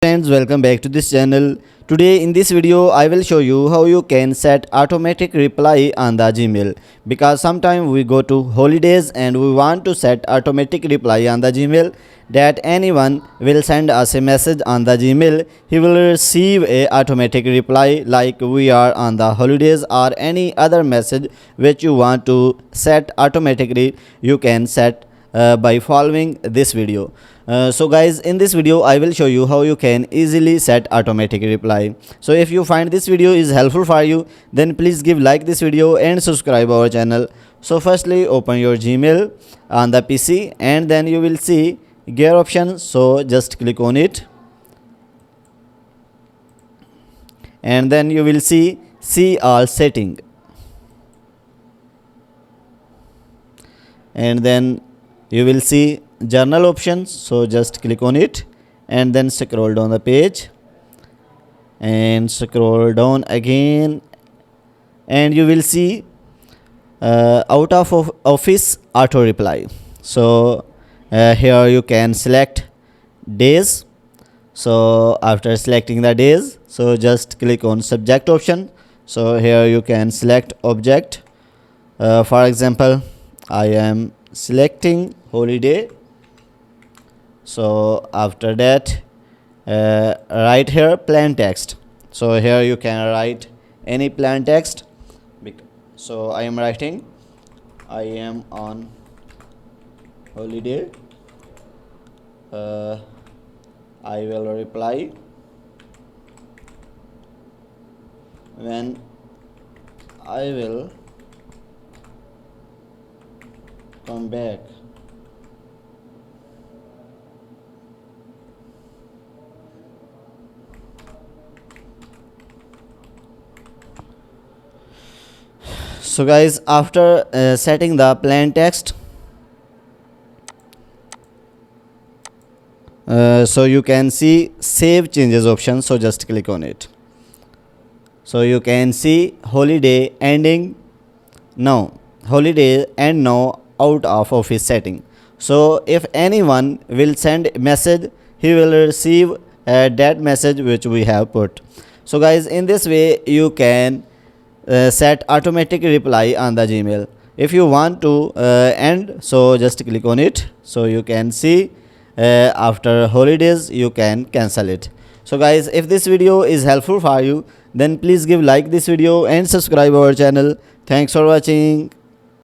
Friends, welcome back to this channel. Today in this video I will show you how you can set automatic reply on the Gmail, because sometimes we go to holidays and we want to set automatic reply on the Gmail, that anyone will send us a message on the Gmail, he will receive a automatic reply like we are on the holidays, or any other message which you want to set automatically you can set by following this video. So guys, in this video I will show you how you can easily set automatic reply. So if you find this video is helpful for you, then please give like this video and subscribe our channel. So firstly, open your Gmail on the PC and then you will see gear option. So just click on it and then you will see all setting, and then you will see journal options. So just click on it and then scroll down the page and scroll down again, and you will see out of office auto reply. So here you can select days. So after selecting the days, so just click on subject option. So here you can select object. For example, I am selecting holiday. So after that, write here plain text. So here you can write any plain text. So I am writing I am on holiday. I will reply when I will come back. So guys, after setting the plain text, so you can see save changes option. So just click on it. So you can see holiday ending now, holiday and now out of office setting. So if anyone will send message, he will receive that message which we have put. So guys, in this way you can set automatic reply on the Gmail. If you want to end, so just click on it. So you can see after holidays you can cancel it. So guys, if this video is helpful for you, then please give like this video and subscribe our channel. Thanks for watching.